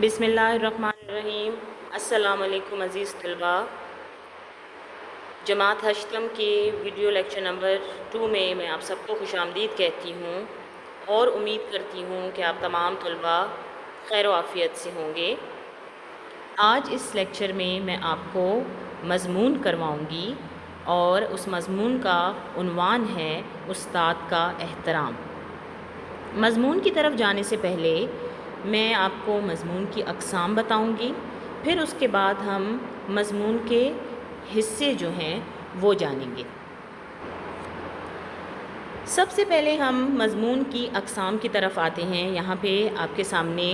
بسم اللہ الرحمن الرحیم۔ السلام علیکم عزیز طلباء۔ جماعت ہشتم کے ویڈیو لیکچر نمبر 2 میں آپ سب کو خوش آمدید کہتی ہوں اور امید کرتی ہوں کہ آپ تمام طلباء خیر و عافیت سے ہوں گے۔ آج اس لیکچر میں آپ کو مضمون کرواؤں گی اور اس مضمون کا عنوان ہے استاد کا احترام۔ مضمون کی طرف جانے سے پہلے میں آپ کو مضمون کی اقسام بتاؤں گی، پھر اس کے بعد ہم مضمون کے حصے جو ہیں وہ جانیں گے۔ سب سے پہلے ہم مضمون کی اقسام کی طرف آتے ہیں۔ یہاں پہ آپ کے سامنے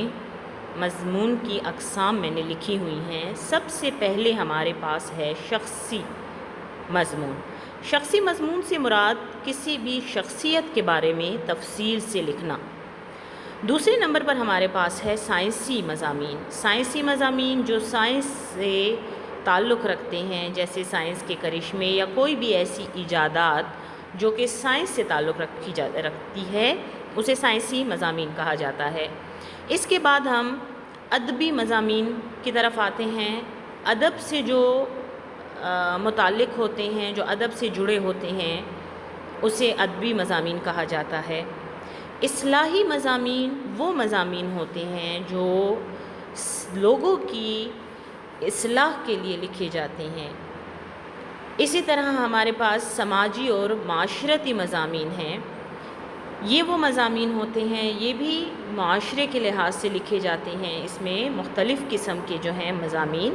مضمون کی اقسام میں نے لکھی ہوئی ہیں۔ سب سے پہلے ہمارے پاس ہے شخصی مضمون۔ شخصی مضمون سے مراد کسی بھی شخصیت کے بارے میں تفصیل سے لکھنا۔ دوسرے نمبر پر ہمارے پاس ہے سائنسی مضامین۔ سائنسی مضامین جو سائنس سے تعلق رکھتے ہیں، جیسے سائنس کے کرشمے یا کوئی بھی ایسی ایجادات جو کہ سائنس سے تعلق رکھتی ہے، اسے سائنسی مضامین کہا جاتا ہے۔ اس کے بعد ہم ادبی مضامین کی طرف آتے ہیں۔ ادب سے جو متعلق ہوتے ہیں، جو ادب سے جڑے ہوتے ہیں، اسے ادبی مضامین کہا جاتا ہے۔ اصلاحی مضامین وہ مضامین ہوتے ہیں جو لوگوں کی اصلاح کے لیے لکھے جاتے ہیں۔ اسی طرح ہمارے پاس سماجی اور معاشرتی مضامین ہیں۔ یہ وہ مضامین ہوتے ہیں، یہ بھی معاشرے کے لحاظ سے لکھے جاتے ہیں۔ اس میں مختلف قسم کے جو ہیں مضامین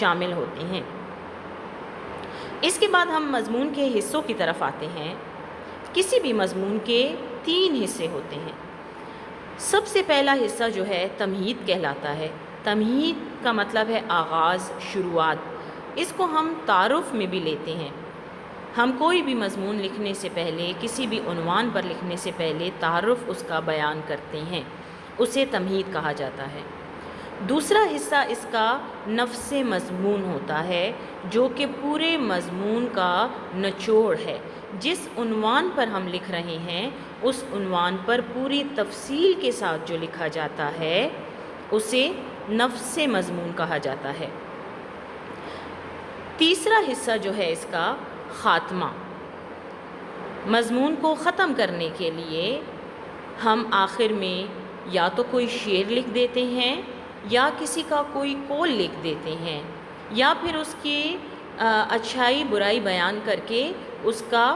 شامل ہوتے ہیں۔ اس کے بعد ہم مضمون کے حصوں کی طرف آتے ہیں۔ کسی بھی مضمون کے 3 حصے ہوتے ہیں۔ سب سے پہلا حصہ جو ہے تمہید کہلاتا ہے۔ تمہید کا مطلب ہے آغاز، شروعات۔ اس کو ہم تعارف میں بھی لیتے ہیں۔ ہم کوئی بھی مضمون لکھنے سے پہلے، کسی بھی عنوان پر لکھنے سے پہلے تعارف اس کا بیان کرتے ہیں، اسے تمہید کہا جاتا ہے۔ دوسرا حصہ اس کا نفس مضمون ہوتا ہے، جو کہ پورے مضمون کا نچوڑ ہے۔ جس عنوان پر ہم لکھ رہے ہیں، اس عنوان پر پوری تفصیل کے ساتھ جو لکھا جاتا ہے، اسے نفس مضمون کہا جاتا ہے۔ تیسرا حصہ جو ہے اس کا خاتمہ۔ مضمون کو ختم کرنے کے لیے ہم آخر میں یا تو کوئی شعر لکھ دیتے ہیں، یا کسی کا کوئی قول لکھ دیتے ہیں، یا پھر اس کی اچھائی برائی بیان کر کے اس کا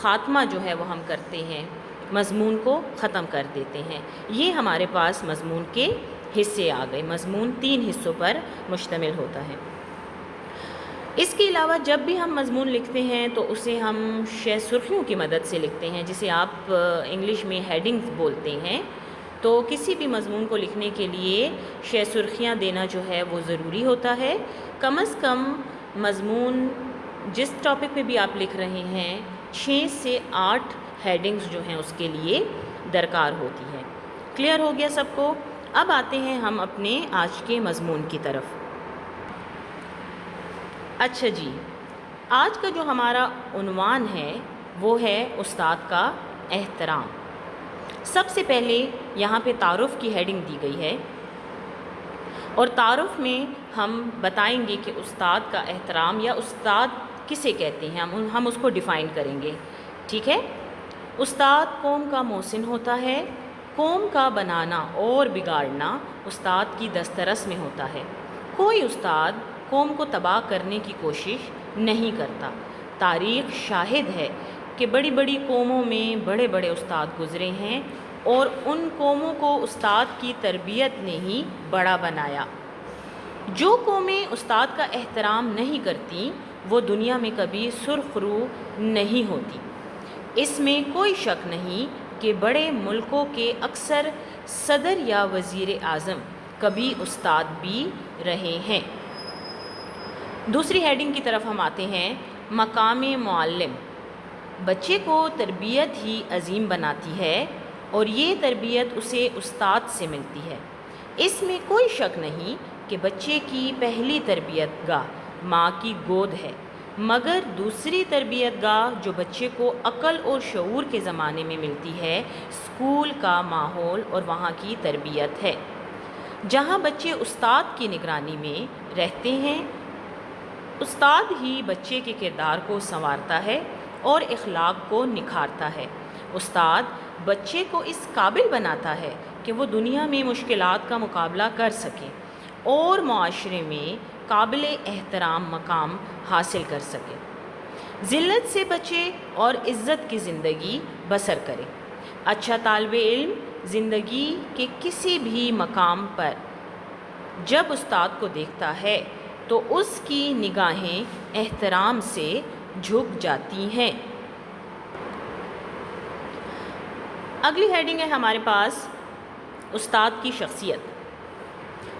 خاتمہ جو ہے وہ ہم کرتے ہیں، مضمون کو ختم کر دیتے ہیں۔ یہ ہمارے پاس مضمون کے حصے آ گئے۔ مضمون 3 حصوں پر مشتمل ہوتا ہے۔ اس کے علاوہ جب بھی ہم مضمون لکھتے ہیں تو اسے ہم شہ سرخیوں کی مدد سے لکھتے ہیں، جسے آپ انگلش میں ہیڈنگز بولتے ہیں۔ تو کسی بھی مضمون کو لکھنے کے لیے شہ سرخیاں دینا جو ہے وہ ضروری ہوتا ہے۔ کم از کم مضمون جس ٹاپک پہ بھی آپ لکھ رہے ہیں، 6 سے 8 ہیڈنگز جو ہیں اس کے لیے درکار ہوتی ہے۔ کلیئر ہو گیا سب کو؟ اب آتے ہیں ہم اپنے آج کے مضمون کی طرف۔ اچھا جی، آج کا جو ہمارا عنوان ہے وہ ہے استاد کا احترام۔ سب سے پہلے یہاں پہ تعارف کی ہیڈنگ دی گئی ہے، اور تعارف میں ہم بتائیں گے کہ استاد کا احترام یا استاد کسے کہتے ہیں، ہم اس کو ڈیفائن کریں گے۔ ٹھیک ہے؟ استاد قوم کا محسن ہوتا ہے۔ قوم کا بنانا اور بگاڑنا استاد کی دسترس میں ہوتا ہے۔ کوئی استاد قوم کو تباہ کرنے کی کوشش نہیں کرتا۔ تاریخ شاہد ہے کہ بڑی بڑی قوموں میں بڑے بڑے استاد گزرے ہیں، اور ان قوموں کو استاد کی تربیت نے ہی بڑا بنایا۔ جو قومیں استاد کا احترام نہیں کرتی، وہ دنیا میں کبھی سرخ رو نہیں ہوتی۔ اس میں کوئی شک نہیں کہ بڑے ملکوں کے اکثر صدر یا وزیر اعظم کبھی استاد بھی رہے ہیں۔ دوسری ہیڈنگ کی طرف ہم آتے ہیں، مقام معلم۔ بچے کو تربیت ہی عظیم بناتی ہے، اور یہ تربیت اسے استاد سے ملتی ہے۔ اس میں کوئی شک نہیں کہ بچے کی پہلی تربیت گاہ ماں کی گود ہے، مگر دوسری تربیت گاہ جو بچے کو عقل اور شعور کے زمانے میں ملتی ہے، اسکول کا ماحول اور وہاں کی تربیت ہے۔ جہاں بچے استاد کی نگرانی میں رہتے ہیں، استاد ہی بچے کے کردار کو سنوارتا ہے اور اخلاق کو نکھارتا ہے۔ استاد بچے کو اس قابل بناتا ہے کہ وہ دنیا میں مشکلات کا مقابلہ کر سکے اور معاشرے میں قابل احترام مقام حاصل کر سکے، ذلت سے بچے اور عزت کی زندگی بسر کرے۔ اچھا طالب علم زندگی کے کسی بھی مقام پر جب استاد کو دیکھتا ہے تو اس کی نگاہیں احترام سے جھک جاتی ہیں۔ اگلی ہیڈنگ ہے ہمارے پاس استاد کی شخصیت۔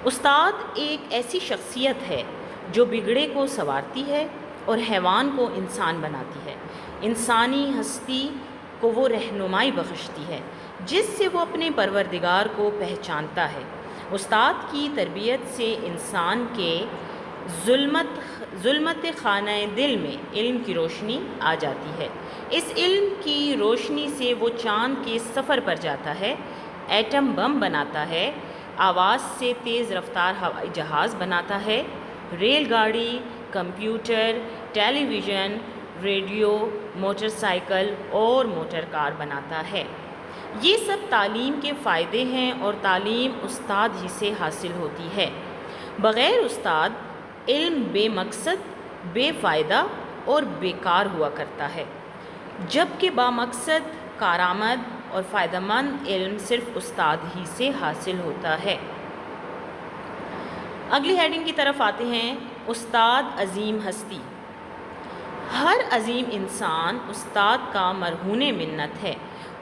استاد ایک ایسی شخصیت ہے جو بگڑے کو سنوارتی ہے اور حیوان کو انسان بناتی ہے۔ انسانی ہستی کو وہ رہنمائی بخشتی ہے جس سے وہ اپنے پروردگار کو پہچانتا ہے۔ استاد کی تربیت سے انسان کے ظلمت خانہ دل میں علم کی روشنی آ جاتی ہے۔ اس علم کی روشنی سے وہ چاند کے سفر پر جاتا ہے، ایٹم بم بناتا ہے، آواز سے تیز رفتار ہوائی جہاز بناتا ہے، ریل گاڑی، کمپیوٹر، ٹیلی ویژن، ریڈیو، موٹر سائیکل اور موٹر کار بناتا ہے۔ یہ سب تعلیم کے فائدے ہیں اور تعلیم استاد ہی سے حاصل ہوتی ہے۔ بغیر استاد علم بے مقصد، بے فائدہ اور بیکار ہوا کرتا ہے، جبکہ بامقصد، کارآمد اور فائدہ مند علم صرف استاد ہی سے حاصل ہوتا ہے۔ اگلی ہیڈنگ کی طرف آتے ہیں، استاد عظیم ہستی۔ ہر عظیم انسان استاد کا مرہون منت ہے۔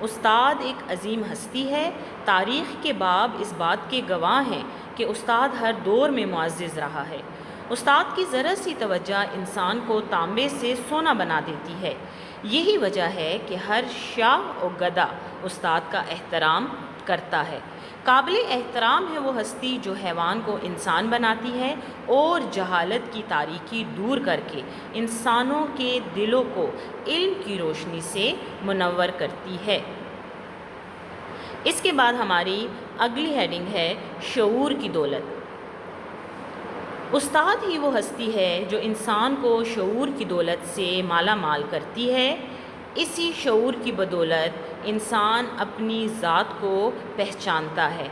استاد ایک عظیم ہستی ہے۔ تاریخ کے باب اس بات کے گواہ ہیں کہ استاد ہر دور میں معزز رہا ہے۔ استاد کی ذرا سی توجہ انسان کو تانبے سے سونا بنا دیتی ہے۔ یہی وجہ ہے کہ ہر شاہ و گدا استاد کا احترام کرتا ہے۔ قابل احترام ہے وہ ہستی جو حیوان کو انسان بناتی ہے اور جہالت کی تاریکی دور کر کے انسانوں کے دلوں کو علم کی روشنی سے منور کرتی ہے۔ اس کے بعد ہماری اگلی ہیڈنگ ہے، شعور کی دولت۔ استاد ہی وہ ہستی ہے جو انسان کو شعور کی دولت سے مالا مال کرتی ہے۔ اسی شعور کی بدولت انسان اپنی ذات کو پہچانتا ہے۔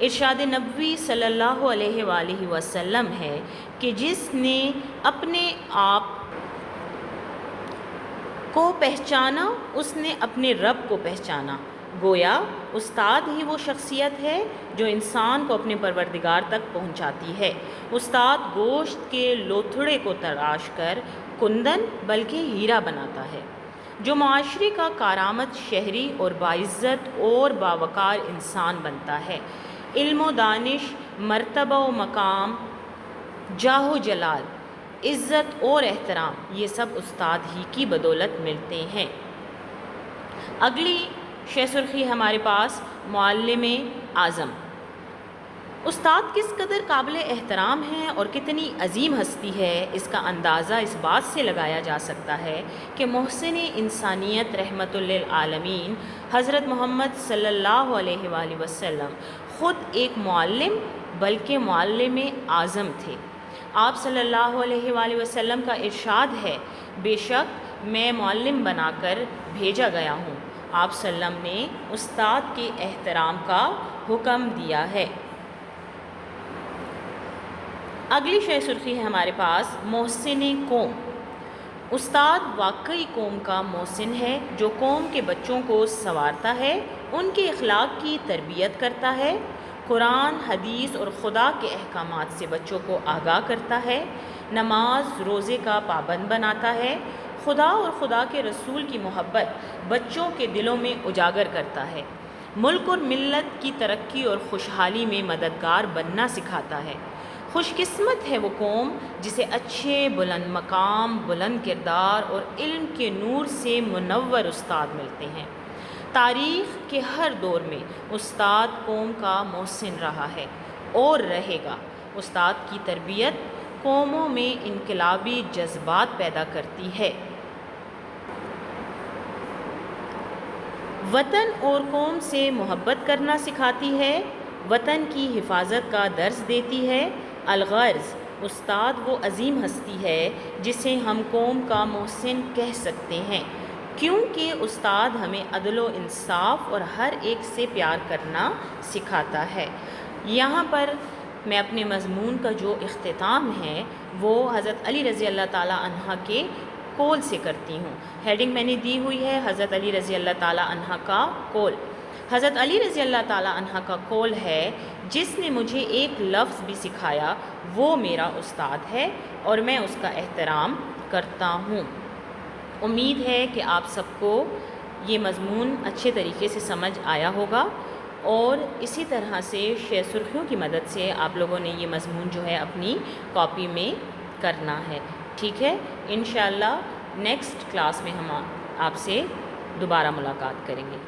ارشاد نبوی صلی اللہ علیہ وآلہ وسلم ہے کہ جس نے اپنے آپ کو پہچانا اس نے اپنے رب کو پہچانا۔ گویا استاد ہی وہ شخصیت ہے جو انسان کو اپنے پروردگار تک پہنچاتی ہے۔ استاد گوشت کے لوتھڑے کو تراش کر کندن بلکہ ہیرا بناتا ہے، جو معاشرے کا کارآمد شہری اور باعزت اور باوقار انسان بنتا ہے۔ علم و دانش، مرتبہ و مقام، جاہ و جلال، عزت اور احترام، یہ سب استاد ہی کی بدولت ملتے ہیں۔ اگلی شہ سرخی ہمارے پاس معلم اعظم۔ استاد کس قدر قابل احترام ہے اور کتنی عظیم ہستی ہے، اس کا اندازہ اس بات سے لگایا جا سکتا ہے کہ محسن انسانیت رحمت للعالمین حضرت محمد صلی اللہ علیہ وآلہ وسلم خود ایک معلم بلکہ معلم اعظم تھے۔ آپ صلی اللہ علیہ وآلہ وسلم کا ارشاد ہے، بے شک میں معلم بنا کر بھیجا گیا ہوں۔ آپ صلی اللہ علیہ وسلم نے استاد کے احترام کا حکم دیا ہے۔ اگلی شہ سرخی ہے ہمارے پاس محسن قوم۔ استاد واقعی قوم کا محسن ہے جو قوم کے بچوں کو سنوارتا ہے، ان کے اخلاق کی تربیت کرتا ہے، قرآن، حدیث اور خدا کے احکامات سے بچوں کو آگاہ کرتا ہے، نماز روزے کا پابند بناتا ہے، خدا اور خدا کے رسول کی محبت بچوں کے دلوں میں اجاگر کرتا ہے، ملک اور ملت کی ترقی اور خوشحالی میں مددگار بننا سکھاتا ہے۔ خوش قسمت ہے وہ قوم جسے اچھے بلند مقام، بلند کردار اور علم کے نور سے منور استاد ملتے ہیں۔ تاریخ کے ہر دور میں استاد قوم کا محسن رہا ہے اور رہے گا۔ استاد کی تربیت قوموں میں انقلابی جذبات پیدا کرتی ہے، وطن اور قوم سے محبت کرنا سکھاتی ہے، وطن کی حفاظت کا درس دیتی ہے۔ الغرض استاد وہ عظیم ہستی ہے جسے ہم قوم کا محسن کہہ سکتے ہیں، کیونکہ استاد ہمیں عدل و انصاف اور ہر ایک سے پیار کرنا سکھاتا ہے۔ یہاں پر میں اپنے مضمون کا جو اختتام ہے وہ حضرت علی رضی اللہ تعالیٰ عنہ کے قول سے کرتی ہوں۔ ہیڈنگ میں نے دی ہوئی ہے حضرت علی رضی اللہ تعالیٰ عنہ کا قول۔ حضرت علی رضی اللہ تعالیٰ عنہ کا قول ہے، جس نے مجھے ایک لفظ بھی سکھایا وہ میرا استاد ہے اور میں اس کا احترام کرتا ہوں۔ امید ہے کہ آپ سب کو یہ مضمون اچھے طریقے سے سمجھ آیا ہوگا، اور اسی طرح سے شیئر سرخیوں کی مدد سے آپ لوگوں نے یہ مضمون جو ہے اپنی کاپی میں کرنا ہے، ٹھیک ہے؟ انشاءاللہ نیکسٹ کلاس میں ہم آپ سے دوبارہ ملاقات کریں گے۔